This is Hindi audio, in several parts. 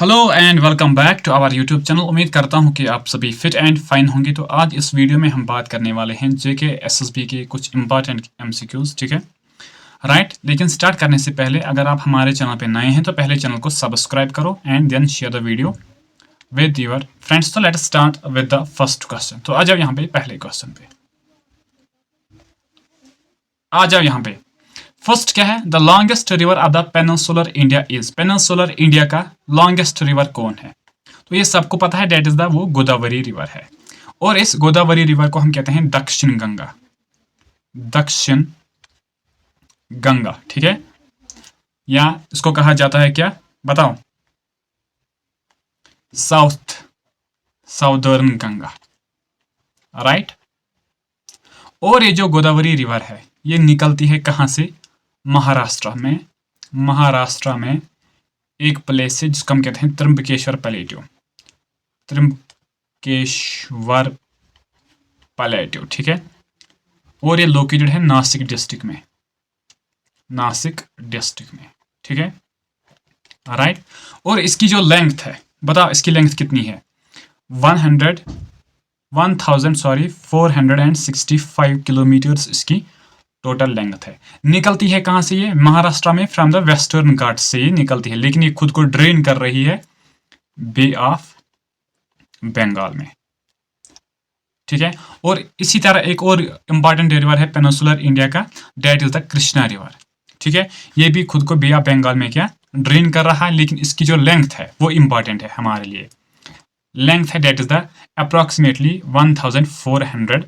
Hello and welcome back to our YouTube channel. उम्मीद करता हूं कि आप सभी फिट एंड फाइन होंगे। तो आज इस वीडियो में हम बात करने वाले हैं जेके एसएसबी के कुछ इंपॉर्टेंट एमसीक्यूज, ठीक है राइट। लेकिन स्टार्ट करने से पहले अगर आप हमारे चैनल पे नए हैं तो पहले चैनल को सब्सक्राइब करो and then share the video with your friends. तो let's start with the first question. तो आ जाओ यहाँ पे पहले क्वेश्चन पे, आ जाओ यहाँ पे। फर्स्ट क्या है? The longest river of the peninsular India is. Peninsular India का लॉन्गेस्ट रिवर कौन है? तो ये सबको पता है, डेट इज द वो गोदावरी रिवर है। और इस गोदावरी रिवर को हम कहते हैं दक्षिण गंगा, दक्षिण गंगा, ठीक है। या इसको कहा जाता है क्या, बताओ? Southern Ganga, right. और ये जो गोदावरी रिवर है ये निकलती है कहाँ से? महाराष्ट्र में। महाराष्ट्र में एक प्लेस है जिसको हम कहते हैं त्र्यंबकेश्वर प्लेट्यू, त्र्यंबकेश्वर प्लेट्यू, ठीक है। और ये लोकेटेड है नासिक डिस्ट्रिक्ट में, नासिक डिस्ट्रिक्ट में, ठीक है राइट। और इसकी जो लेंथ है, बताओ इसकी लेंथ कितनी है? 465 किलोमीटर्स इसकी टोटल लेंथ है। निकलती है कहां से ये? महाराष्ट्र में, फ्रॉम द वेस्टर्न घाट से ये निकलती है, लेकिन ये खुद को ड्रेन कर रही है बे ऑफ बंगाल में, ठीक है। और इसी तरह एक और इंपॉर्टेंट रिवर है पेनिनसुलर इंडिया का, that is the Krishna river, ठीक है। ये भी खुद को बे ऑफ बंगाल में क्या ड्रेन कर रहा है, लेकिन इसकी जो लेंथ है वो इंपॉर्टेंट है हमारे लिए। लेंथ है that is the approximately 1400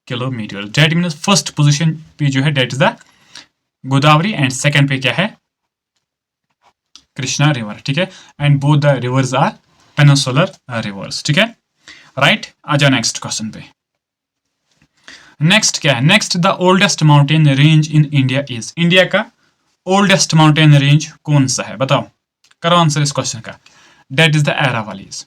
kilometre. That means first position पे जो है that is the Godavari and second पे क्या है? कृष्णा रिवर, ठीक है। And both the rivers are peninsular rivers, ठीक है राइट। आ जाओ नेक्स्ट क्वेश्चन पे। नेक्स्ट क्या है? Next, the oldest mountain range in India is. India का ओल्डेस्ट माउंटेन रेंज कौन सा है? बताओ, करो आंसर इस क्वेश्चन का। That is the Aravallis.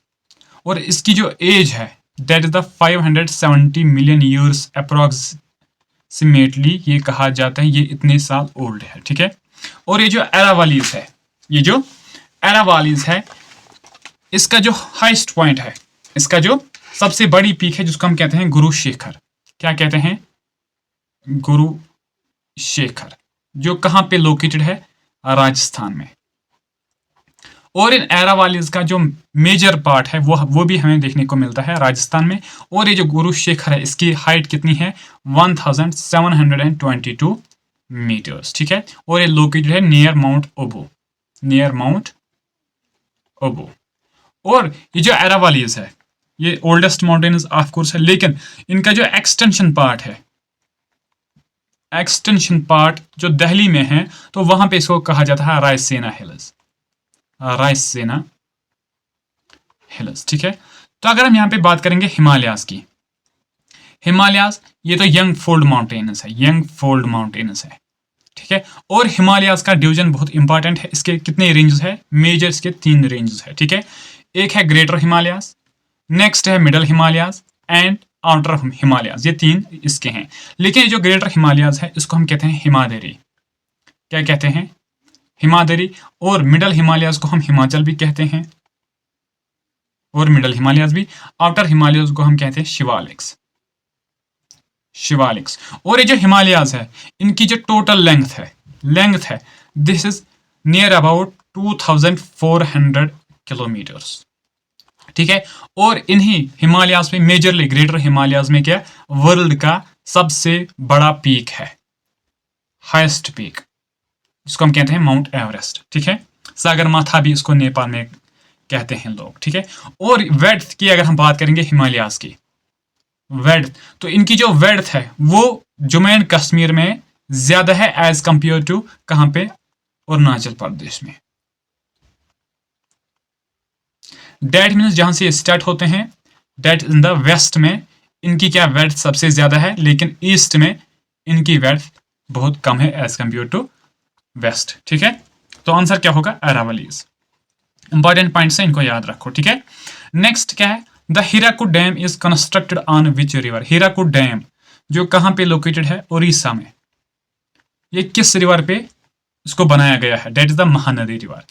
और इसकी जो एज है that is the 570 million years approximately, ये कहा जाता है ये इतने साल ओल्ड है, ठीक है। और ये जो अरावलीज है, ये जो अरावलीज है, इसका जो हाईएस्ट पॉइंट है, इसका जो सबसे बड़ी पीक है जिसको हम कहते हैं गुरु शेखर। क्या कहते हैं? गुरु शेखर, जो कहां पे लोकेटेड है? राजस्थान में। और इन अरावलीज का जो मेजर पार्ट है वो भी हमें देखने को मिलता है राजस्थान में। और ये जो गुरु शेखर है इसकी हाइट कितनी है? 1722 मीटर्स, ठीक है। और ये लोकेटेड है नियर माउंट ओबू, नियर माउंट ओबू। और ये जो अरावलीज है ये ओल्डेस्ट माउंटेन्स ऑफ कोर्स है, लेकिन इनका जो एक्सटेंशन पार्ट है, एक्सटेंशन पार्ट जो दिल्ली में है, तो वहां पे इसको कहा जाता है रायसेना हिल्स, रायसेना हिल्स, ठीक है। तो अगर हम यहाँ पे बात करेंगे हिमालयाज की, हिमालयाज ये तो यंग फोल्ड माउंटेन्स है, यंग फोल्ड माउंटेन्स है, ठीक है। और हिमालयाज का डिवीजन बहुत इंपॉर्टेंट है। इसके कितने रेंजेस है? मेजर इसके 3 रेंजेस है, ठीक है। एक है ग्रेटर हिमालयाज, नेक्स्ट है middle Himalayas and outer Himalayas, ये 3 इसके हैं। लेकिन जो ग्रेटर हिमालयाज है इसको हम कहते हैं हिमाद्री। क्या कहते हैं? हिमाद्री। और मिडल हिमालयाज को हम हिमाचल भी कहते हैं, और मिडल हिमालयाज भी। आउटर हिमालयाज को हम कहते हैं शिवालिक्स, शिवालिक्स। और ये जो हिमालयाज है इनकी जो टोटल लेंथ है this is near about 2400 kilometres, ठीक है। और इन्हीं हिमालयाज में मेजरली ग्रेटर हिमालयाज में क्या वर्ल्ड का सबसे बड़ा पीक है, हाईएस्ट पीक, जिसको हम कहते हैं माउंट एवरेस्ट, ठीक है। सागरमाथा भी इसको नेपाल में कहते हैं लोग, ठीक है। और वेड्थ की अगर हम बात करेंगे हिमालयाज की वेड्थ, तो इनकी जो वेड्थ है वो जम्मू एंड कश्मीर में ज्यादा है एज कंपेयर टू कहां पे? अरुणाचल प्रदेश में। दैट मीन्स जहां से स्टार्ट होते हैं दैट इन द वेस्ट में इनकी क्या वेड्थ सबसे ज्यादा है, लेकिन ईस्ट में इनकी वेड्थ बहुत कम है एज कंपेयर टू वेस्ट, ठीक है। तो आंसर क्या होगा? अरावलीज। इंपॉर्टेंट पॉइंट्स है, इनको याद रखो, ठीक है। नेक्स्ट क्या है? The Hirakud dam is constructed on which river. Hirakud dam जो कहां पे लोकेटेड है? उड़ीसा में। ये किस रिवर पे इसको बनाया गया है? That is the Mahanadi river.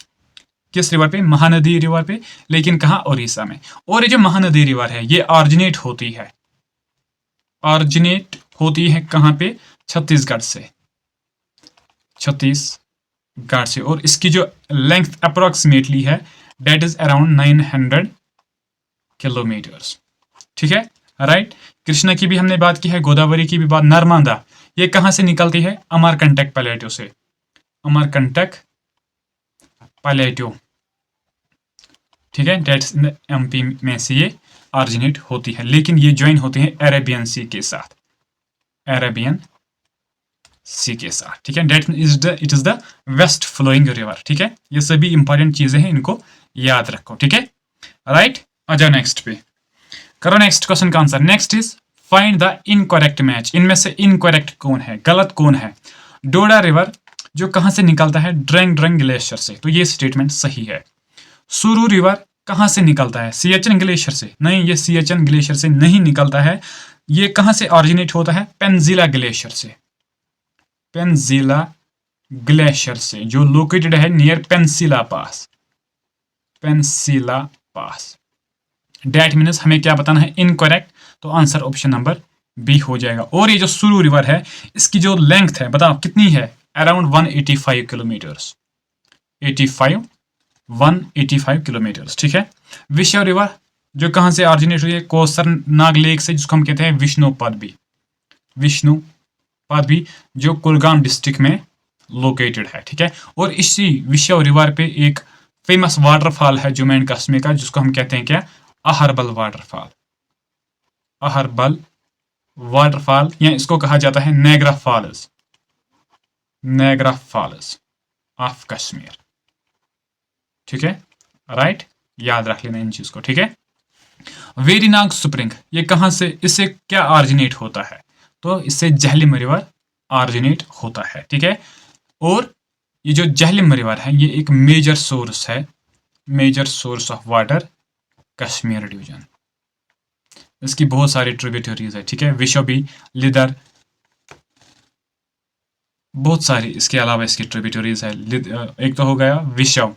किस रिवर पे? महानदी रिवर पे, लेकिन कहाँ? उड़ीसा में। और ये जो महानदी रिवर है ये ऑरिजिनेट होती है कहाँ पे? छत्तीसगढ़ से, छत्तीसगढ़ से। और इसकी जो लेंथ अप्रोक्सीमेटली है डेट इज अराउंड 900 किलोमीटर्स। ठीक है, राइट। कृष्णा की भी हमने बात की है, गोदावरी की भी बात। नर्मदा ये कहाँ से निकलती है? अमरकंटक प्लेटो से, अमरकंटक प्लेटो। ठीक है, डेट्स इन एमपी में से ये ऑरिजिनेट होती है, लेकिन ये ज्वाइन होते हैं अरेबियन सी के साथ, अरेबियन सी के साथ। ठीक है, that it is the west flowing river. ठीक है, ये सभी इंपॉर्टेंट चीजें हैं, इनको याद रखो। ठीक है, राइट। आ जाओ नेक्स्ट पे, करो नेक्स्ट क्वेश्चन का answer. Next is find the incorrect match. इनमें से इनकरेक्ट कौन है, गलत कौन है? डोडा रिवर जो कहां से निकलता है? ड्रेंग ड्रेंग ग्लेशियर से, तो ये स्टेटमेंट सही है। सुरू रिवर कहां से निकलता है? सियाचिन ग्लेशियर से? नहीं, ये सियाचिन ग्लेशियर से नहीं निकलता है। ये कहां से ऑरिजिनेट होता है? पेंजिला ग्लेशियर से, पेंजिला ग्लेशियर से, जो लोकेटेड है near पेंसिला pass, पेंसिला pass. That means हमें क्या बताना है? इनकरेक्ट, तो आंसर ऑप्शन नंबर बी हो जाएगा। और ये जो सुरू रिवर है इसकी जो लेंथ है बताओ कितनी है? Around 185 kilometres, 185 kilometres. ठीक है, विश्व रिवर जो कहां से ऑरिजिनेट हुई है? कोसर नाग लेक से, जिसको हम कहते हैं विष्णुपद भी, जो कुलगाम डिस्ट्रिक्ट में लोकेटेड है। ठीक है, और इसी विश्व रिवर पे एक फेमस वाटरफॉल है जम्मू एंड कश्मीर का, जिसको हम कहते हैं क्या? अहरबल वाटरफॉल, अहरबल वाटरफॉल, या इसको कहा जाता है नेग्रा फॉल्स, नेग्रा फॉल्स ऑफ कश्मीर। ठीक है, राइट, याद रख लेना इन चीज को। ठीक है, वेरीनाग स्प्रिंग ये कहां से, इससे क्या ऑरिजिनेट होता है? तो इससे झेलम रिवर ऑरिजिनेट होता है। ठीक है, और ये जो झेलम रिवर है ये एक मेजर सोर्स है, major source of water Kashmir division. इसकी बहुत सारी ट्रिब्यूटरीज है। ठीक है, विशोबी, लिदर, बहुत सारी इसके अलावा इसकी ट्रिब्यूटरीज है। एक तो हो गया विशव,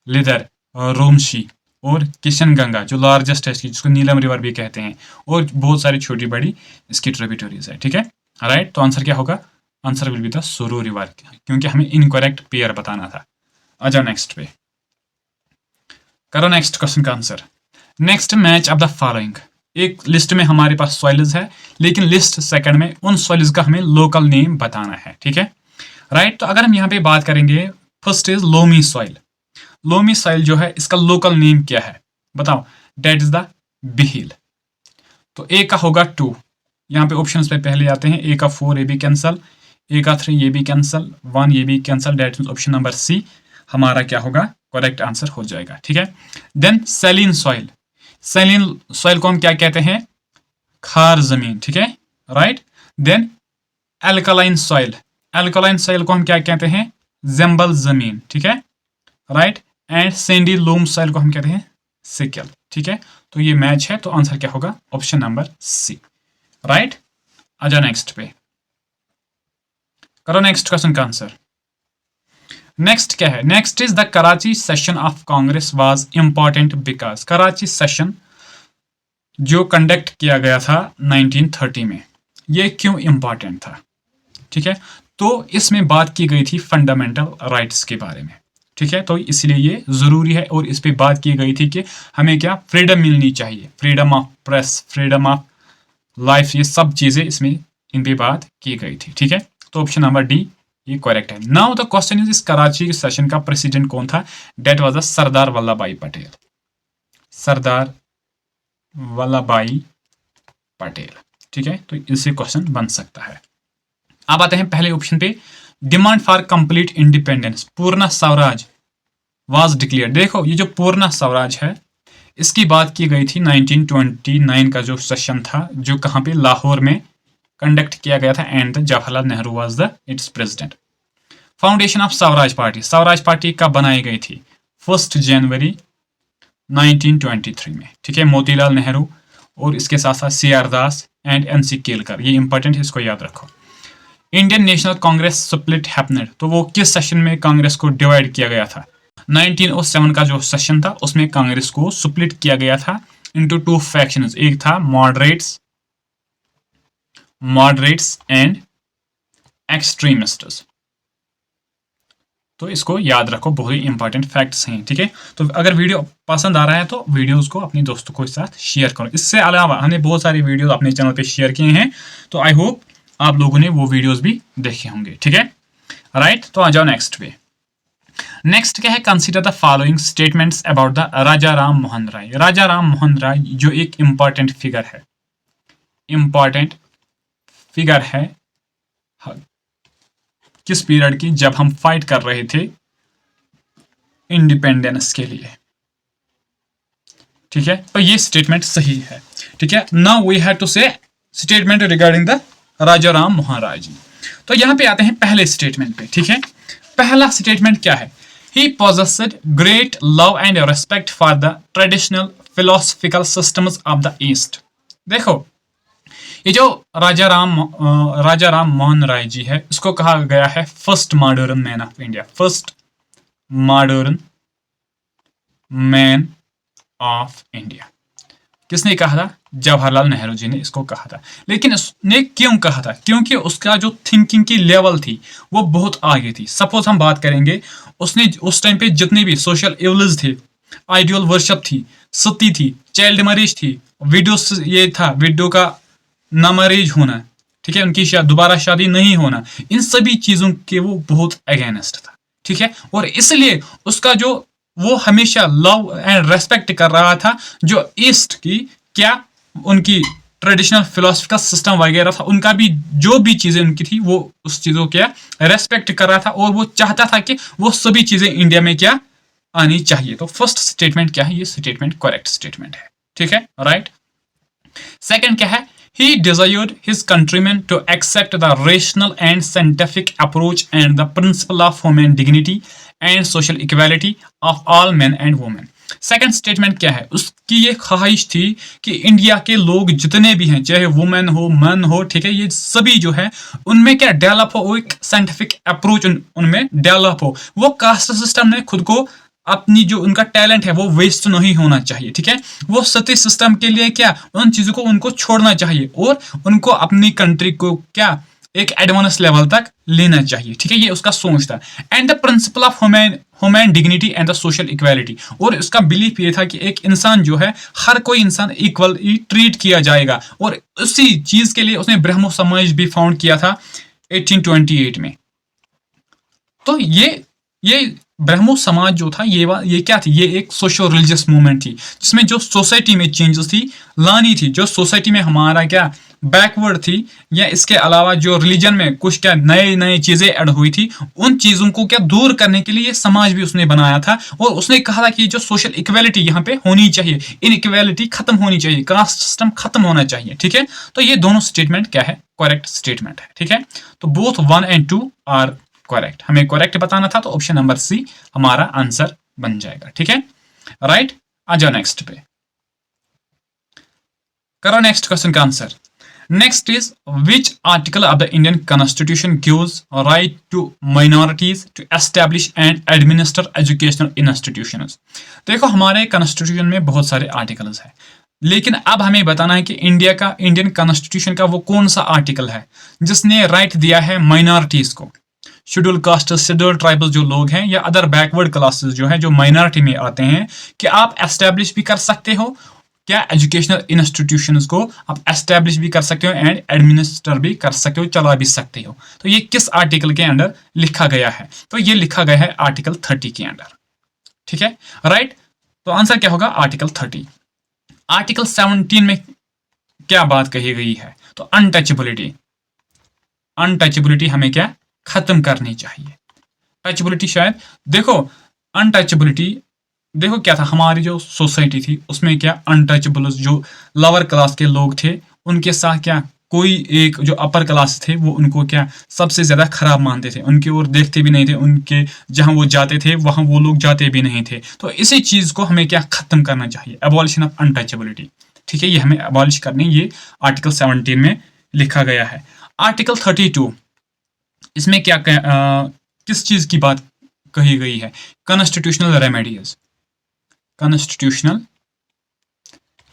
लिदर, रोमशी और किशनगंगा जो लार्जेस्ट है इसकी, जिसको नीलम रिवर भी कहते हैं, और बहुत सारी छोटी बड़ी इसकी ट्रिब्यूटरीज है। ठीक है, राइट। तो आंसर क्या होगा? आंसर विल बी द सुरू रिवर, क्योंकि हमें इनकरेक्ट पेयर बताना था। आ जाओ नेक्स्ट पे, करो नेक्स्ट क्वेश्चन का answer. Next match of the following. एक लिस्ट में हमारे पास सॉइल्स है, लेकिन लिस्ट सेकंड में उन सॉइल्स का हमें लोकल नेम बताना है। ठीक है, राइट। तो अगर हम यहाँ पे बात करेंगे, first is loamy soil. Loamy soil जो है इसका लोकल नेम क्या है बताओ? That is the Bihil. तो ए का होगा 2, यहाँ पे ऑप्शंस पे पहले आते हैं। ए का 4 ये भी कैंसल, ए का 3 ये भी कैंसल, 1 ये भी cancel. That means option number C हमारा क्या होगा? करेक्ट आंसर हो जाएगा। ठीक है, then saline soil. Saline soil को हम क्या कहते हैं? खार जमीन। ठीक है, right. Then alkaline soil, alkaline soil को हम क्या कहते हैं? जेम्बल जमीन। ठीक है, right. And sandy loam soil को हम कहते हैं सिकल। ठीक है, तो ये मैच है, तो आंसर क्या होगा? Option number C, right. आ जाओ नेक्स्ट पे, करो नेक्स्ट क्वेश्चन का आंसर। नेक्स्ट क्या है? Next is the Karachi session of Congress was important because. Karachi session जो कंडक्ट किया गया था 1930 में, ये क्यों इंपॉर्टेंट था? ठीक है, तो इसमें बात की गई थी फंडामेंटल राइट्स के बारे में। ठीक है, तो इसलिए ये जरूरी है, और इस पे बात की गई थी कि हमें क्या फ्रीडम मिलनी चाहिए, freedom of press, freedom of life, ये सब चीजें इसमें इन पे बात की गई थी। ठीक है, तो ऑप्शन नंबर डी ये करेक्ट है। नाउ द क्वेश्चन इज, इस कराची सेशन का प्रेसिडेंट कौन था? Date was the Sardar Vallabh भाई पटेल, सरदार वल्लभ भाई पटेल। ठीक है, तो इससे क्वेश्चन बन सकता है। अब आते हैं पहले ऑप्शन पे, डिमांड फॉर कंप्लीट इंडिपेंडेंस, पूर्ण स्वराज वाज डिक्लेयर्ड। देखो ये जो पूर्ण स्वराज है इसकी बात की गई थी 1929 का जो सेशन था, जो कहां पे? लाहौर में कंडक्ट किया गया था, and Jawaharlal Nehru was the it's president. Foundation of Swaraj party, Swaraj party कब बनाई गई थी? 1 जनवरी 1923 में। ठीक है, मोतीलाल नेहरू और इसके साथ साथ CR Das and NC Kelkar, ये इंपॉर्टेंट है, इसको याद रखो। Indian national Congress split happened, तो वो किस सेशन में कांग्रेस को डिवाइड किया गया था? 1907 का जो सेशन था उसमें कांग्रेस को स्प्लिट किया गया था इनटू टू फैक्शंस, एक था मॉडरेट्स एंड एक्सट्रीमिस्ट्स। तो इसको याद रखो, बहुत ही इंपॉर्टेंट फैक्ट्स हैं, ठीक है। तो अगर वीडियो पसंद आ रहा है तो वीडियोस को अपने दोस्तों के साथ शेयर करो। इससे अलावा हमने बहुत सारी वीडियोस अपने चैनल पे शेयर किए हैं, तो आई होप आप लोगों ने वो वीडियोस भी देखे होंगे, ठीक है, राइट। तो आ जाओ नेक्स्ट पे। नेक्स्ट क्या है, consider the following statements about the Raja Ram Mohan Roy. Raja Ram Mohan Roy जो एक इंपॉर्टेंट फिगर है किस पीरियड की, जब हम फाइट कर रहे थे इंडिपेंडेंस के लिए, ठीक है। तो ये स्टेटमेंट सही है, ठीक है। नाउ वी हैव टू से statement regarding the Raja Ram Mohan Rai ji. तो यहां पे आते हैं पहले स्टेटमेंट पे, ठीक है। पहला स्टेटमेंट क्या है, ही possessed great love and respect for the traditional philosophical systems of the East। देखो ये जो राजा राम मोहन राय जी है, इसको कहा गया है first modern man of India, first modern man of India. किसने कहा था, जवाहरलाल नेहरू जी ने इसको कहा था। लेकिन उसने क्यों कहा था, क्योंकि उसका जो थिंकिंग की लेवल थी वो बहुत आगे थी। सपोज हम बात करेंगे, उसने उस टाइम पे जितने भी सोशल इवल्स थे, आइडियल वर्शिप थी, सती थी, चाइल्ड मैरिज थी, विडो का ना मैरिज होना, ठीक है, उनकी दोबारा शादी नहीं होना, इन सभी चीजों के वो बहुत अगेंस्ट था, ठीक है। और इसलिए उसका जो वो हमेशा लव एंड रेस्पेक्ट कर रहा था जो ईस्ट की क्या उनकी ट्रेडिशनल फिलोसफिकल सिस्टम वगैरह था, उनका भी जो भी चीजें उनकी थी वो उस चीजों क्या रेस्पेक्ट कर रहा था, और वो चाहता था कि वो सभी चीजें इंडिया में क्या आनी चाहिए। तो फर्स्ट स्टेटमेंट क्या है, ये स्टेटमेंट करेक्ट स्टेटमेंट है, ठीक है, राइट। सेकंड क्या है, he desired his countrymen to accept the rational and scientific approach and the principle of human dignity and social equality of all men and women। Second statement क्या है, उसकी ये ख्वाहिश थी कि इंडिया के लोग जितने भी हैं, चाहे वुमेन हो मैन हो, ठीक है, ये सभी जो है उनमें क्या डेवलप हो, वो एक साइंटिफिक अप्रोच उनमें डेवलप हो। वो कास्ट सिस्टम ने खुद को अपनी जो उनका टैलेंट है वो वेस्ट नहीं होना चाहिए, ठीक है। वो सती सिस्टम के लिए क्या उन चीजों को उनको छोड़ना चाहिए और उनको अपनी कंट्री को क्या एक एडवांस लेवल तक लेना चाहिए, ठीक है, ये उसका सोच था। And the principle of human dignity and the social equality, और उसका बिलीफ ये था कि एक इंसान जो है, हर कोई इंसान इक्वल ट्रीट किया जाएगा, और उसी चीज के लिए उसने ब्रह्मो समाज भी फाउंड किया था 1828 में। तो ये ब्रह्मो समाज जो था ये क्या थी, ये एक सोशो रिलीजियस मूवमेंट थी जिसमें जो सोसाइटी में चेंजेस थी लानी थी, जो सोसाइटी में हमारा क्या बैकवर्ड थी, या इसके अलावा जो रिलीजन में कुछ क्या नए चीजें ऐड हुई थी, उन चीजों को क्या दूर करने के लिए समाज भी उसने बनाया था। और उसने कहा था कि जो सोशल इक्वालिटी यहाँ पे होनी चाहिए, इनइक्वालिटी खत्म होनी चाहिए, कास्ट सिस्टम खत्म होना चाहिए, ठीक है। तो ये दोनों स्टेटमेंट क्या है, करेक्ट स्टेटमेंट है, ठीक है। तो बोथ 1 and 2 आर करेक्ट, हमें करेक्ट बताना था, तो ऑप्शन नंबर सी हमारा आंसर बन जाएगा, ठीक है, राइट। आ जाओ नेक्स्ट पे, करो नेक्स्ट क्वेश्चन का answer. Next is which article of the Indian constitution gives right to minorities to establish and administer educational institutions. देखो हमारे कॉन्स्टिट्यूशन में बहुत सारे आर्टिकल्स हैं, लेकिन अब हमें बताना है कि इंडियन कॉन्स्टिट्यूशन का वो कौन सा आर्टिकल है जिसने राइट दिया है माइनॉरिटीज को, शेड्यूल कास्ट शेड्यूल ट्राइबल जो लोग हैं या अदर बैकवर्ड क्लासेस जो हैं जो माइनॉरिटी में आते हैं, कि आप एस्टैब्लिश भी कर सकते हो क्या एजुकेशनल इंस्टीट्यूशंस को आप एस्टैब्लिश भी कर सकते हो एंड एडमिनिस्टर भी कर सकते हो, चला भी सकते हो। तो ये किस आर्टिकल के अंडर लिखा गया है, तो ये लिखा गया है आर्टिकल 30 के अंडर, ठीक है, राइट। तो आंसर क्या होगा, आर्टिकल 30। आर्टिकल 17 में क्या बात कही गई है, तो अनटचेबिलिटी हमें क्या खत्म करनी चाहिए। टचेबिलिटी शायद देखो, अनटचेबिलिटी देखो क्या था, हमारी जो सोसाइटी थी उसमें क्या अनटचेबल जो लोअर क्लास के लोग थे उनके साथ क्या कोई एक जो अपर क्लास थे वो उनको क्या सबसे ज्यादा खराब मानते थे, उनकी ओर देखते भी नहीं थे, उनके जहां वो जाते थे वहां वो लोग जाते भी नहीं थे। तो इसी चीज को हमें क्या खत्म करना चाहिए, एबॉलिशन ऑफ अनटचेबिलिटी, ठीक है, ये हमें एबॉलिश करनी, ये आर्टिकल 17 में लिखा गया है। आर्टिकल 32 इसमें क्या किस चीज की बात कही गई है। Constitutional remedies, constitutional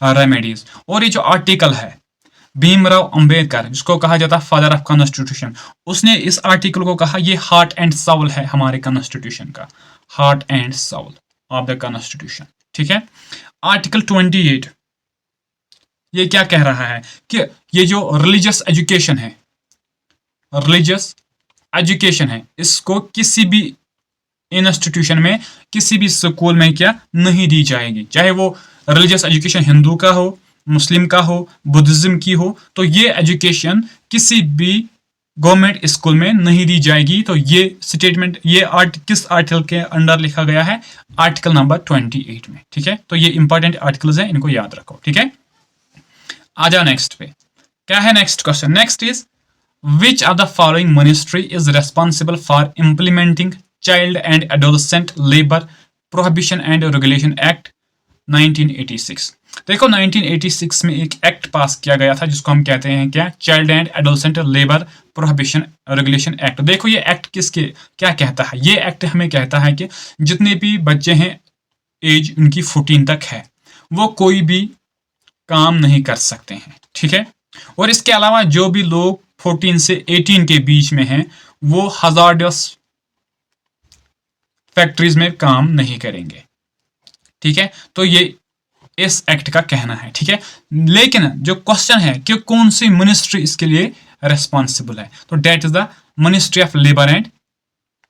remedies. और ये जो आर्टिकल है, भीमराव अंबेडकर, जिसको कहा जाता है फादर ऑफ कॉन्स्टिट्यूशन, उसने इस आर्टिकल को कहा ये हार्ट एंड साउल है हमारे कॉन्स्टिट्यूशन का, heart and Saul of the constitution. ठीक है। आर्टिकल 28 ये क्या कह रहा है कि ये जो रिलीजियस एजुकेशन है, रिलीजियस एजुकेशन है, इसको किसी भी इंस्टीट्यूशन में, किसी भी स्कूल में क्या नहीं दी जाएगी, चाहे वो रिलीजियस एजुकेशन हिंदू का हो, मुस्लिम का हो, बुद्धिज्म की हो, तो ये एजुकेशन किसी भी गवर्नमेंट स्कूल में नहीं दी जाएगी। तो ये स्टेटमेंट, ये किस आर्टिकल के अंडर लिखा गया है? आर्टिकल नंबर 28 में। ठीक है। तो ये इंपॉर्टेंट आर्टिकल्स है, इनको याद रखो। ठीक है। आ जाओ नेक्स्ट पे। क्या है next question? Next is which of the following ministry is responsible for implementing child and adolescent labour prohibition and regulation act 1986। देखो 1986 में एक एक्ट पास किया गया था जिसको हम कहते हैं क्या? Child and adolescent labour prohibition regulation act. देखो ये एक्ट किसके क्या कहता है? ये एक्ट हमें कहता है कि जितने भी बच्चे हैं, एज उनकी 14 तक है, वो कोई भी काम नहीं कर सकते हैं। ठीक है। और इसके अलावा जो भी लोग 14 से 18 के बीच में हैं, वो हजार्डस फैक्ट्रीज में काम नहीं करेंगे। ठीक है। तो ये इस एक्ट का कहना है। ठीक है। लेकिन जो क्वेश्चन है कि कौन सी मिनिस्ट्री इसके लिए रेस्पॉन्सिबल है, तो that is the ministry of labour and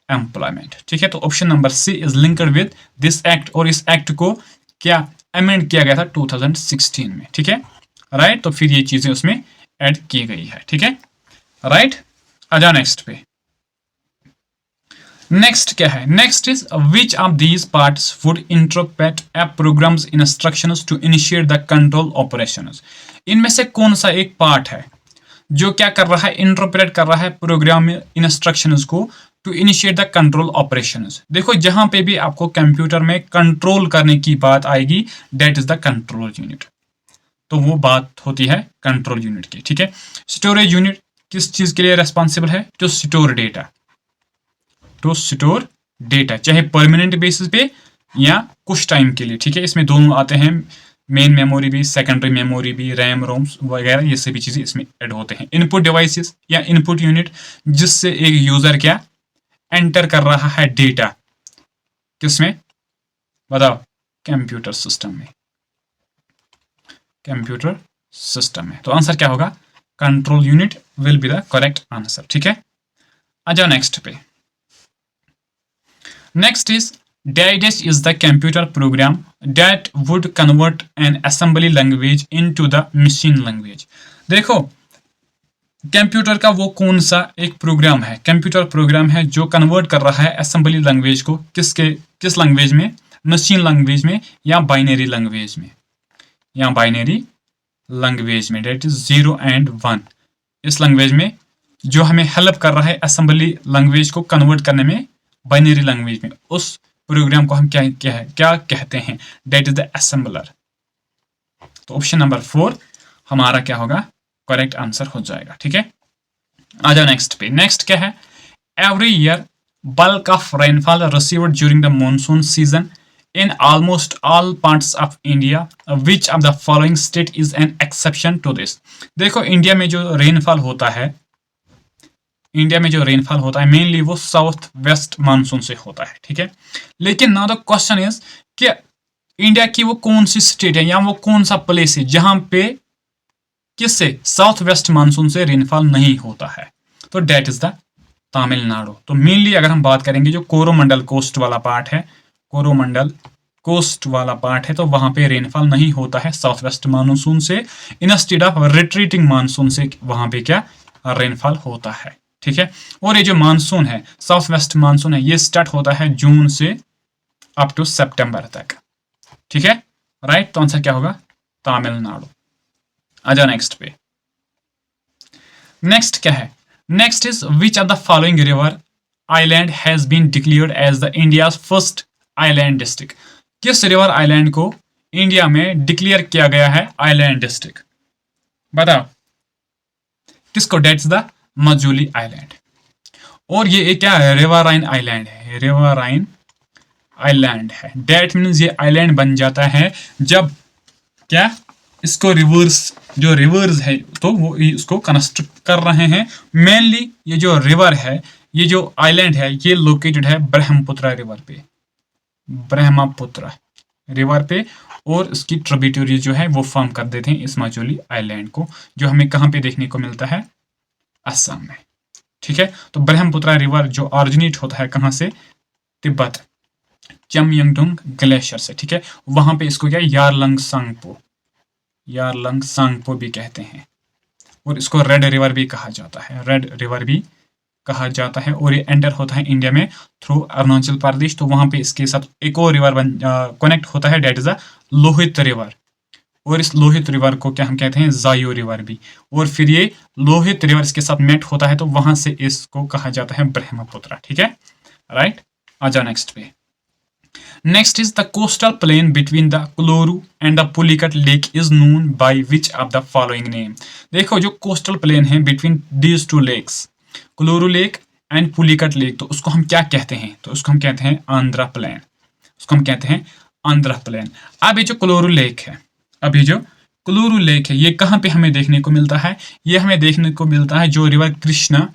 employment. ठीक है। तो option number C is linked with this act. और इस एक्ट को क्या अमेंड किया गया था 2016 में। ठीक है। राइट। तो फिर ये चीजें उसमें ऐड की गई है। ठीक है। राइट। आ जाओ नेक्स्ट पे। नेक्स्ट क्या है? Next is which of these parts would interpret a program's instructions to initiate the control operations. इनमें से कौन सा एक पार्ट है जो क्या कर रहा है? इंटरप्रेट कर रहा है प्रोग्राम इंस्ट्रक्शंस को to initiate the control operations. देखो जहां पे भी आपको कंप्यूटर में कंट्रोल करने की बात आएगी, that is the control unit. तो वो बात होती है कंट्रोल यूनिट की। ठीक है। स्टोरेज यूनिट किस चीज के लिए रेस्पॉन्सिबल है? To store data, to store data, चाहे परमानेंट बेसिस पे या कुछ टाइम के लिए। ठीक है। इसमें दोनों आते हैं, मेन मेमोरी भी, सेकेंडरी मेमोरी भी, रैम रोम्स वगैरह, ये सभी चीजें इसमें ऐड होते हैं। इनपुट डिवाइसेस या इनपुट यूनिट, जिससे एक यूजर क्या एंटर कर रहा है डेटा, किसमें बताओ? कंप्यूटर सिस्टम में, कंप्यूटर सिस्टम में। तो आंसर क्या होगा? Control unit will be the correct answer. ठीक है। आ जाओ नेक्स्ट पे। Next is DIDES is the computer program that would convert an assembly language into the machine language। देखो कंप्यूटर का वो कौन सा एक प्रोग्राम है, कंप्यूटर प्रोग्राम है जो कन्वर्ट कर रहा है असेंबली लैंग्वेज को किस लैंग्वेज में? मशीन लैंग्वेज में या बाइनरी लैंग्वेज में, या बाइनरी लैंग्वेज में, डेट इज 0 and 1। इस लैंग्वेज में जो हमें हेल्प कर रहा है असेंबली लैंग्वेज को कन्वर्ट करने में, बाइनरी लैंग्वेज में, उस प्रोग्राम को हम क्या कहते हैं? That is the assembler. तो ऑप्शन नंबर 4 हमारा क्या होगा? करेक्ट आंसर हो जाएगा। ठीक है। आ जाओ नेक्स्ट पे। नेक्स्ट क्या है? Every year bulk of rainfall received during the monsoon season in almost all parts of India, which of the following state is an exception to this. देखो इंडिया में जो रेनफॉल होता है, मेनली वो साउथ वेस्ट मानसून से होता है। ठीक है। लेकिन नाउ द क्वेश्चन इज कि इंडिया की वो कौन सी स्टेट है या वो कौन सा प्लेस है जहां पे किससे साउथ वेस्ट मानसून से रेनफॉल नहीं होता है? तो डेट इज द तमिलनाडु। तो मेनली अगर हम बात करेंगे जो कोरोमंडल कोस्ट वाला पार्ट है, कोरोमंडल कोस्ट वाला पार्ट है, तो वहां पे रेनफॉल नहीं होता है साउथ वेस्ट मानसून से, इंस्टेड ऑफ रिट्रीटिंग मानसून से वहां पे क्या रेनफॉल होता है। ठीक है। और ये जो मानसून है, साउथ वेस्ट मानसून है, ये स्टार्ट होता है जून से अप टू सितंबर तक। ठीक है। राइट। तो आंसर क्या होगा? तमिलनाडु। आ जाओ नेक्स्ट पे। नेक्स्ट क्या है? Next is which of the following river island has been declared as the India first island district. किस रिवर आइलैंड को इंडिया में डिक्लेयर किया गया है आइलैंड डिस्ट्रिक्ट? बताओ किसको? That's the Majuli island. और ये क्या है? रिवराइन आइलैंड है, रिवराइन आइलैंड है। डेट मीन्स ये आइलैंड बन जाता है जब क्या इसको रिवर्स, जो रिवर्स है तो वो इसको कंस्ट्रक्ट कर रहे हैं। मेनली ये जो रिवर है, ये जो आइलैंड है, ये लोकेटेड है ब्रह्मपुत्र रिवर पे, ब्रह्मपुत्र रिवर पे, और इसकी ट्रिब्यूटरी जो है वो फॉर्म कर देते हैं इस माजुली आइलैंड को, जो हमें कहाँ पे देखने को मिलता है, असम में। ठीक है, तो ब्रह्मपुत्र रिवर जो ऑरिजिनेट होता है कहाँ से, तिब्बत चमयंगडुंग ग्लेशियर से। ठीक है, वहां पे इसको क्या यारलंग सांगपो भी कहते हैं, और इसको रेड रिवर भी कहा जाता है, रेड रिवर भी कहा जाता है। और ये एंटर होता है इंडिया में थ्रू अरुणाचल प्रदेश, तो वहां पे इसके साथ एक और रिवर कनेक्ट होता है, that is the Lohit river, और इस लोहित रिवर को क्या हम कहते हैं, जायो रिवर भी। और फिर ये लोहित रिवर इसके साथ मेट होता है, तो वहां से इसको कहा जाता है ब्रह्मपुत्र। ठीक है, राइट। आ जाओ नेक्स्ट पे। Next is the coastal plain between the Kuluru and the Pulicat Lake is known by which of the following name? देखो जो coastal plain है between these two lakes, Kolleru lake and Pulicat lake, तो उसको हम क्या कहते हैं, तो उसको हम कहते हैं आंध्रा प्लेन, उसको हम कहते हैं आंध्रा प्लेन। अब ये जो कुलूरू लेक है, अब ये जो कुलूरू लेक है, ये कहाँ पे हमें देखने को मिलता है, ये हमें देखने को मिलता है जो रिवर कृष्णा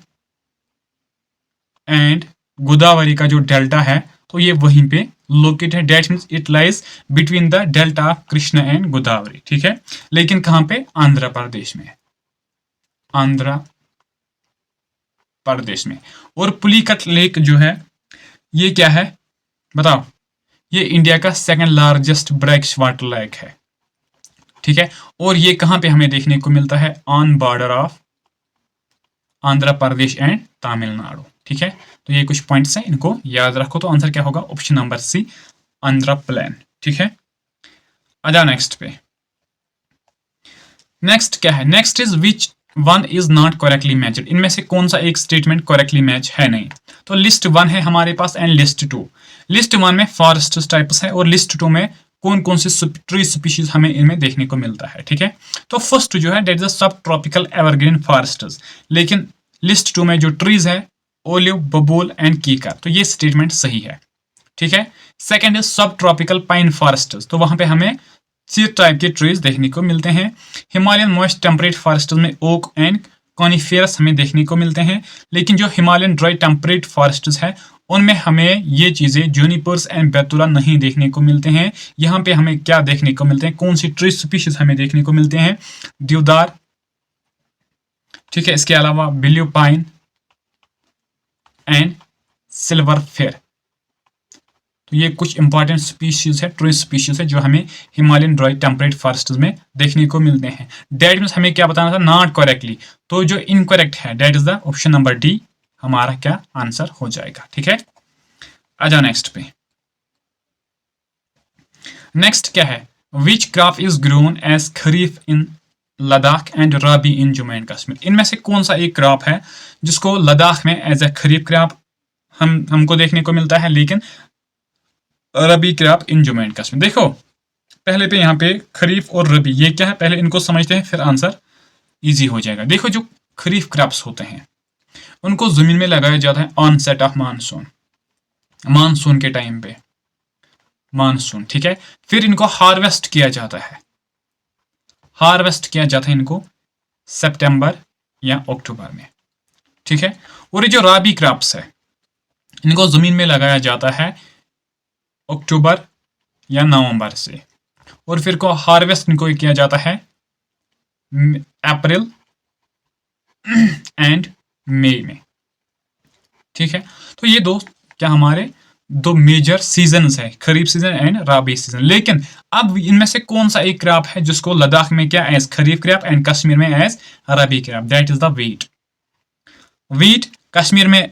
एंड गोदावरी का जो डेल्टा है, तो ये वहीं पे लोकेटेड है। That means it lies between the delta of Krishna and Godavari. ठीक है, लेकिन कहां पे, आंध्र प्रदेश में, आंध्र प्रदेश में। और पुलिकट लेक जो है ये क्या है बताओ, ये इंडिया का second largest Bragg's water lake है। ठीक है, और ये कहां पे हमें देखने को मिलता है, on border of Andhra Pradesh and Tamil Nadu. ठीक है, तो ये कुछ पॉइंट्स हैं, इनको याद रखो। तो आंसर क्या होगा, option number C, Andhra plain. ठीक है, आ जाओ नेक्स्ट पे। नेक्स्ट क्या है, next is which one is not correctly matched, इनमें से कौन सा एक स्टेटमेंट करेक्टली मैच है नहीं। तो लिस्ट 1 है हमारे पास एंड लिस्ट 2। लिस्ट 1 में फॉरेस्ट टाइप्स है, और लिस्ट 2 में कौन कौन से ट्री स्पीशीज हमें इनमें देखने को मिलता है। ठीक है, तो फर्स्ट जो है डेट इज सब ट्रॉपिकल एवरग्रीन फॉरेस्ट्स, लेकिन लिस्ट 2 में जो ट्रीज है ओलिव, बबूल एंड कीकर, तो ये स्टेटमेंट सही है। ठीक है, सेकंड इज सब ट्रॉपिकल पाइन फॉरेस्ट्स, तो वहां पे हमें 6 टाइप के ट्रीज देखने को मिलते हैं। हिमालयन मॉइस्ट टेम्परेट फॉरेस्ट्स में ओक एंड कॉनिफेरस हमें देखने को मिलते हैं, लेकिन जो हिमालयन ड्राई टेम्परेट फॉरेस्ट्स है उनमें हमें ये चीजें जूनिपर्स एंड बेतुला नहीं देखने को मिलते हैं। यहाँ पे हमें क्या देखने को मिलते हैं, कौन सी ट्री स्पीशीज हमें देखने को मिलते हैं, देवदार। ठीक है, इसके अलावा blue pine and silver fair, तो ये कुछ इंपॉर्टेंट स्पीशीज है, ट्री स्पीशीज है जो हमें हिमालयन ड्राई टेम्परेट फॉरेस्ट्स में देखने को मिलते हैं। डेट मीन्स हमें क्या बताना था, नॉट करेक्टली, तो जो इनकरेक्ट है that is the option number D, हमारा क्या आंसर हो जाएगा। ठीक है, आ जाओ नेक्स्ट पे। नेक्स्ट क्या है, which crop is grown as kharif in Ladakh and rabi in Jammu and Kashmir, इनमें से कौन सा एक क्रॉप है जिसको लद्दाख में एज ए खरीफ क्रॉप हमको देखने को मिलता है, लेकिन rabi crop in Jammu and Kashmir. देखो पहले पे यहाँ पे खरीफ और रबी ये क्या है, पहले इनको समझते हैं फिर आंसर इजी हो जाएगा। देखो जो खरीफ क्रॉप्स होते हैं उनको जमीन में लगाया जाता है on set of monsoon, monsoon के टाइम पे, मानसून। ठीक है, फिर इनको हार्वेस्ट किया जाता है, हार्वेस्ट किया जाता है इनको सितंबर या अक्टूबर में। ठीक है, और ये जो राबी क्रॉप्स है इनको जमीन में लगाया जाता है अक्टूबर या नवंबर से, और फिर को हार्वेस्ट इनको किया जाता है अप्रैल एंड मई में। ठीक है, तो ये दो क्या हमारे दो मेजर सीजन्स है, खरीफ सीजन एंड राबी सीजन। लेकिन अब इनमें से कौन सा एक क्रॉप है जिसको लद्दाख में क्या as kharif crop and Kashmir में as rabi crop, that is the wheat. Wheat Kashmir में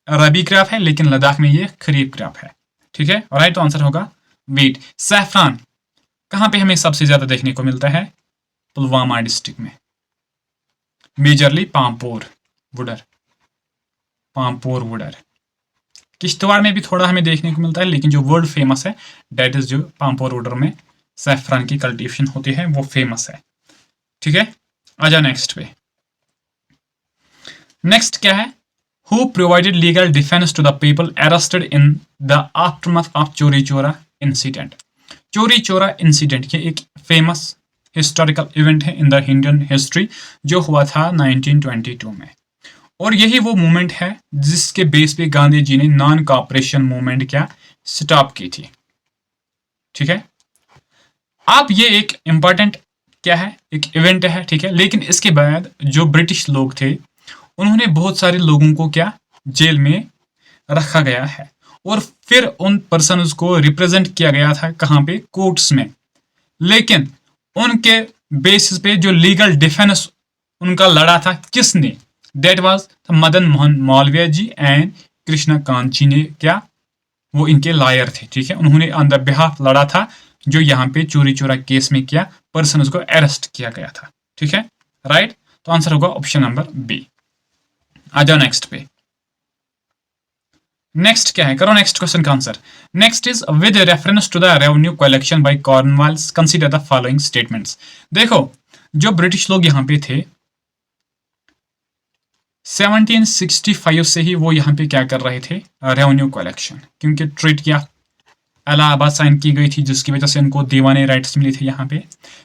रबी क्रॉप है लेकिन लद्दाख में ये खरीफ क्रॉप है। ठीक है, राइट आंसर होगा वीट। सैफरान कहां पे हमें सबसे ज्यादा देखने को मिलता है, पुलवामा डिस्ट्रिक्ट में, मेजरली पामपोर वुडर, पामपोर वुडर। किश्तवाड़ में भी थोड़ा हमें देखने को मिलता है, लेकिन जो वर्ल्ड फेमस है डेट इज जो पामपोर वुडर में सैफरान की कल्टीवेशन होती है वो फेमस है। ठीक है, आ जाओ नेक्स्ट पे। नेक्स्ट क्या है, who provided legal defence to the people arrested in the aftermath of Chauri Chaura incident. चोरी चोरा इंसिडेंट ये एक फेमस हिस्टोरिकल इवेंट है इन द इंडियन हिस्ट्री जो हुआ था 1922 में, और यही वो मूवमेंट है जिसके बेस पे गांधी जी ने नॉन कॉपरेशन मूवमेंट क्या स्टॉप की थी। ठीक है, अब ये एक इंपॉर्टेंट क्या है, एक इवेंट है। ठीक है, लेकिन इसके बाद जो ब्रिटिश लोग थे उन्होंने बहुत सारे लोगों को क्या जेल में रखा गया है, और फिर उन पर्सनस को रिप्रेजेंट किया गया था कहाँ पे, कोर्ट्स में। लेकिन उनके बेसिस पे जो लीगल डिफेंस उनका लड़ा था किसने, that was Madan Mohan Malviya ji and Krishna Kant ji ने क्या, वो इनके लॉयर थे। ठीक है, उन्होंने ऑन द बिहाफ लड़ा था जो यहाँ पे चोरी चोरा केस में क्या पर्सन को अरेस्ट किया गया था। ठीक है, राइट, तो आंसर होगा ऑप्शन नंबर बी। आ जाओ नेक्स्ट पे। नेक्स्ट क्या है, करो नेक्स्ट क्वेश्चन का answer. Next is with reference to the revenue collection by Cornwallis consider the following statements. देखो जो ब्रिटिश लोग यहाँ पे थे 1765 से ही वो यहाँ पे क्या कर रहे थे, रेवेन्यू कलेक्शन, क्योंकि ट्रीट किया इलाहाबाद साइन की गई थी जिसकी वजह से इनको दीवानी राइट्स मिले थे यहाँ पे।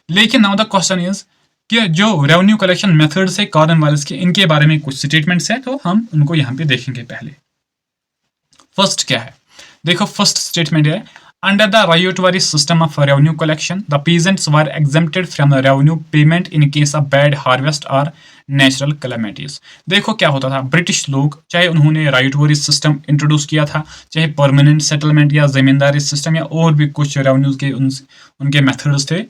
लेकिन नाउ द क्वेश्चन इज कि जो रेवेन्यू कलेक्शन मेथड्स है कॉर्नवालिस के, इनके बारे में कुछ स्टेटमेंट्स है, तो हम उनको यहाँ पे देखेंगे। पहले फर्स्ट क्या है, देखो फर्स्ट स्टेटमेंट है under the ryotwari system of revenue collection the peasants were exempted from the revenue payment in case of bad harvest or natural calamities. देखो क्या होता था, ब्रिटिश लोग चाहे उन्होंने रायोटवारी सिस्टम इंट्रोड्यूस किया था, चाहे परमानेंट सेटलमेंट या जमींदारी सिस्टम या और भी कुछ रेवेन्यू के उनके मेथड्स थे,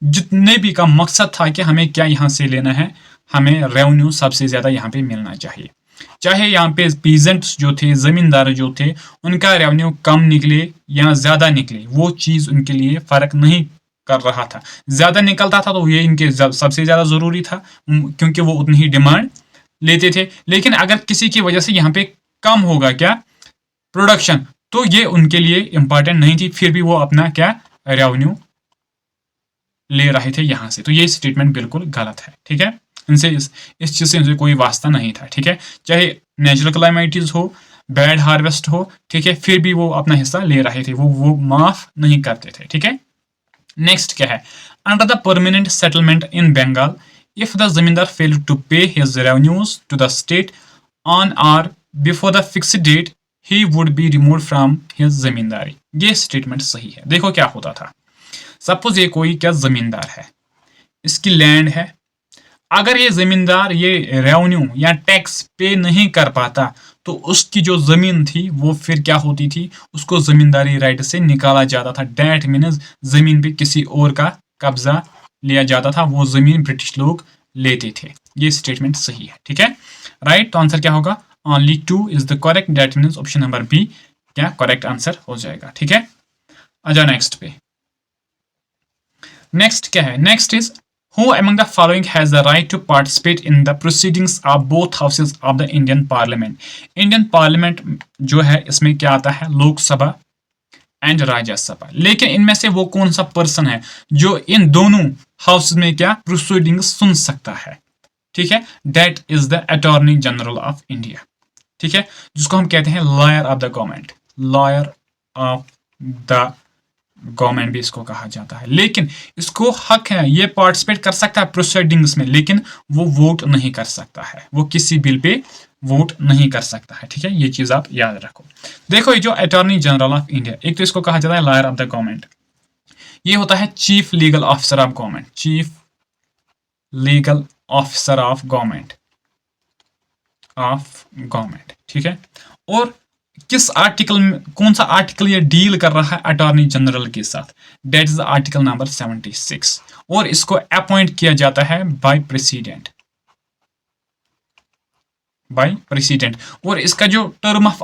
जितने भी का मकसद था कि हमें क्या यहाँ से लेना है, हमें रेवेन्यू सबसे ज्यादा यहाँ पे मिलना चाहिए। चाहे यहाँ पे पीजेंट्स जो थे, जमींदार जो थे, उनका रेवेन्यू कम निकले या ज्यादा निकले, वो चीज उनके लिए फर्क नहीं कर रहा था। ज्यादा निकलता था तो ये इनके सबसे ज्यादा जरूरी था क्योंकि वो उतनी ही डिमांड लेते थे। लेकिन अगर किसी की वजह से यहाँ पे कम होगा क्या प्रोडक्शन, तो ये उनके लिए इंपॉर्टेंट नहीं थी, फिर भी वो अपना क्या रेवेन्यू ले रहे थे यहाँ से। तो ये स्टेटमेंट बिल्कुल गलत है। ठीक है, इनसे इस चीज से इनसे कोई वास्ता नहीं था। ठीक है, चाहे नेचुरल क्लाइमेटीज हो, बैड हार्वेस्ट हो, ठीक है, फिर भी वो अपना हिस्सा ले रहे थे, वो माफ नहीं करते थे। ठीक है, नेक्स्ट क्या है, under the permanent settlement in Bengal if the zamindar fail to pay his revenues to the state on or before the fixed date he would be removed from his zamindari. ये स्टेटमेंट सही है। देखो क्या होता था, सपोज ये कोई क्या जमींदार है, इसकी लैंड है, अगर ये जमींदार ये रेवेन्यू या टैक्स पे नहीं कर पाता तो उसकी जो जमीन थी वो फिर क्या होती थी, उसको जमींदारी राइट से निकाला जाता था। डेट मीन्स जमीन पे किसी और का कब्जा लिया जाता था, वो जमीन ब्रिटिश लोग लेते थे। ये स्टेटमेंट सही है। ठीक है, राइट, तो आंसर क्या होगा, only 2 is the correct, that means option number B क्या करेक्ट आंसर हो जाएगा। ठीक है, आ जाओ नेक्स्ट पे। नेक्स्ट क्या है, next is Who among the following has the right to participate in the proceedings of both houses of the Indian Parliament? Indian Parliament जो है इसमें क्या आता है, लोकसभा एंड राज्यसभा। लेकिन इनमें से वो कौन सा पर्सन है जो इन दोनों हाउस में क्या प्रोसीडिंग्स सुन सकता है? ठीक है, that is the attorney general of India. ठीक है, जिसको हम कहते हैं lawyer of the government, lawyer of the government भी इसको कहा जाता है। लेकिन इसको हक है, ये पार्टिसिपेट कर सकता है प्रोसीडिंग्स में, लेकिन वो वोट नहीं कर सकता है, वो किसी बिल पे वोट नहीं कर सकता है। ठीक है, ये चीज आप याद रखो। देखो ये जो अटॉर्नी जनरल ऑफ इंडिया, एक तो इसको कहा जाता है लॉयर ऑफ द गवर्नमेंट, ये होता है chief legal officer of government, chief legal officer of government ठीक है, और किस आर्टिकल में, कौन सा आर्टिकल ये डील कर रहा है अटॉर्नी जनरल के साथ, दैट इज आर्टिकल नंबर 76, और इसको अपॉइंट किया जाता है बाय प्रेसिडेंट, और इसका जो टर्म ऑफ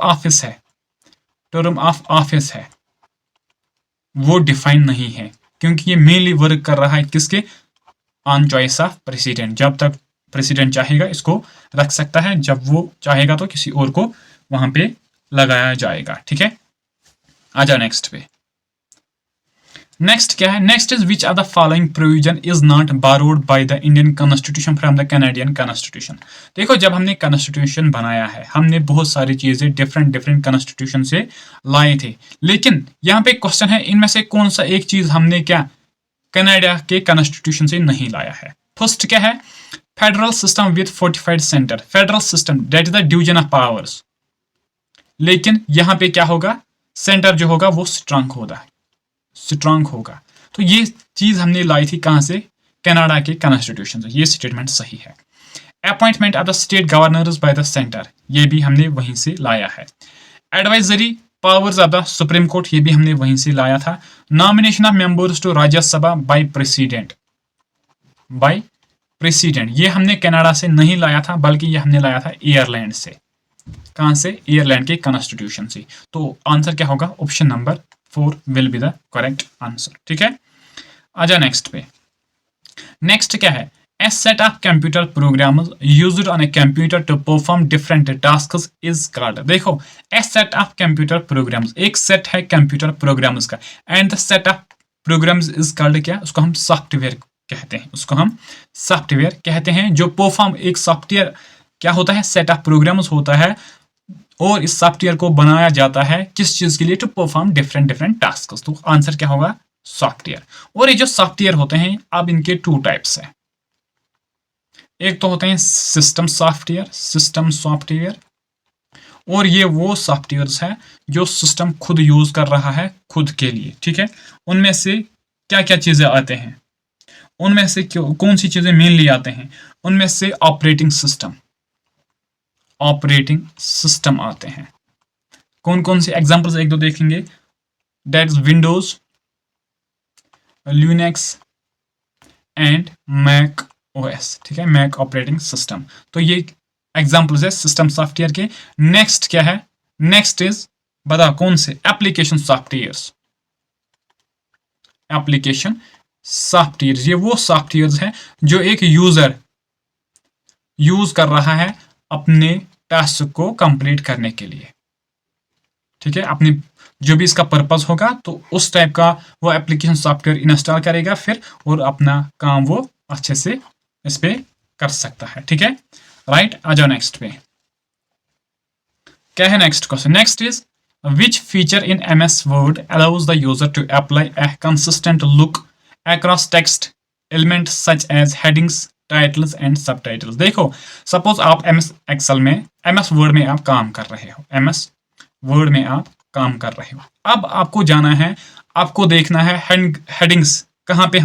ऑफिस है वो डिफाइन नहीं है, क्योंकि ये मेनली वर्क कर रहा है किसके, ऑन चॉइस ऑफ प्रेसिडेंट। जब तक प्रेसिडेंट चाहेगा इसको रख सकता है, जब वो चाहेगा तो किसी और को वहां पे लगाया जाएगा। ठीक है, आ जाओ नेक्स्ट पे। नेक्स्ट क्या है, next is which are the following provision is not borrowed by the Indian constitution from the Canadian constitution. देखो जब हमने कॉन्स्टिट्यूशन बनाया है हमने बहुत सारी चीजें डिफरेंट डिफरेंट कॉन्स्टिट्यूशन से लाए थे, लेकिन यहाँ पे क्वेश्चन है इनमें से कौन सा एक चीज हमने क्या कनाडा के कॉन्स्टिट्यूशन से नहीं लाया है। फर्स्ट क्या है, federal system with fortified centre, federal system that is the division of powers, लेकिन यहाँ पे क्या होगा, सेंटर जो होगा वो स्ट्रांग होगा। तो ये चीज हमने लाई थी कहां से, कनाडा के कॉन्स्टिट्यूशन से, ये स्टेटमेंट सही है। Appointment of the state governors by the centre, ये भी हमने वहीं से लाया है। Advisory powers of the supreme court, ये भी हमने वहीं से लाया था। Nomination of members to Rajya Sabha by president, ये हमने कनाडा से नहीं लाया था बल्कि ये हमने लाया था आयरलैंड से। कहां से, आयरलैंड के कॉन्स्टिट्यूशन से। तो आंसर क्या होगा, option number 4 will be the correct answer. ठीक है, आजा नेक्स्ट पे। नेक्स्ट क्या है, a set of computer programs used on a computer to perform different tasks is called. देखो a set of computer programs, एक सेट है कंप्यूटर प्रोग्राम्स का, and the set of programs is called क्या, उसको हम सॉफ्टवेयर कहते हैं, उसको हम सॉफ्टवेयर कहते हैं। जो परफॉर्म, एक सॉफ्टवेयर क्या होता है, सेट ऑफ प्रोग्राम्स होता है, और इस सॉफ्टवेयर को बनाया जाता है किस चीज के लिए, to perform different different task. तो आंसर क्या होगा, सॉफ्टवेयर। और ये जो सॉफ्टवेयर होते हैं अब इनके 2 टाइप्स हैं, एक तो होते हैं सिस्टम सॉफ्टवेयर, और ये वो सॉफ्टवेयर्स है जो सिस्टम खुद यूज कर रहा है खुद के लिए। ठीक है, उनमें से क्या क्या चीजें आते हैं, उनमें से कौन सी चीजें मेनली आते हैं, उनमें से ऑपरेटिंग सिस्टम आते हैं। कौन कौन से एग्जांपल्स एक दो देखेंगे, that is Windows, Linux and Mac OS. ठीक है, मैक ऑपरेटिंग सिस्टम। तो ये एग्जांपल्स है सिस्टम सॉफ्टवेयर के। नेक्स्ट क्या है, नेक्स्ट इज बता कौन से, एप्लीकेशन सॉफ्टवेयर। ये वो सॉफ्टवेयर है जो एक यूजर यूज कर रहा है अपने टास्क को कंप्लीट करने के लिए। ठीक है, अपनी जो भी इसका पर्पस होगा तो उस टाइप का वो एप्लीकेशन सॉफ्टवेयर इंस्टॉल करेगा फिर, और अपना काम वो अच्छे से इस पे कर सकता है। ठीक है, राइट। आ जाओ नेक्स्ट पे, क्या है next question. Next is which feature in MS Word allows the user to apply a consistent look across text element such as headings, titles and subtitles. देखो सपोज आप MS वर्ड में आप काम कर रहे हो, अब आपको जाना है, आपको देखना है हेडिंग्स कहाँ पे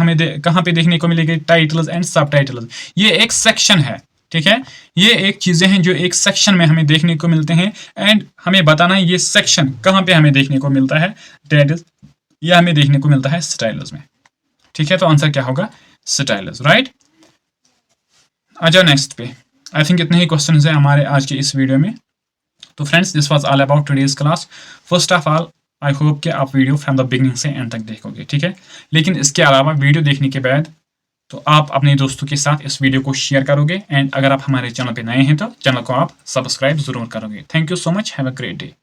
देखने को मिलेगी, टाइटल्स एंड सबटाइटल्स। ये एक सेक्शन है। ठीक है, ये एक चीजें हैं जो एक सेक्शन में हमें देखने को मिलते हैं, एंड हमें बताना है ये सेक्शन कहाँ पे हमें देखने को मिलता है, दैट इज ये हमें देखने को मिलता है स्टाइल्स में। ठीक है, तो आंसर क्या होगा, स्टाइल्स, राइट। आ जाओ नेक्स्ट पे। आई थिंक इतने ही क्वेश्चन है हमारे आज के इस वीडियो में। तो friends this was all about today's class. First of all I hope कि आप वीडियो फ्रॉम द बिगिनिंग से एंड तक देखोगे। ठीक है, लेकिन इसके अलावा वीडियो देखने के बाद तो आप अपने दोस्तों के साथ इस वीडियो को शेयर करोगे, एंड अगर आप हमारे चैनल पे नए हैं तो चैनल को आप सब्सक्राइब जरूर करोगे। Thank you so much, have a great day.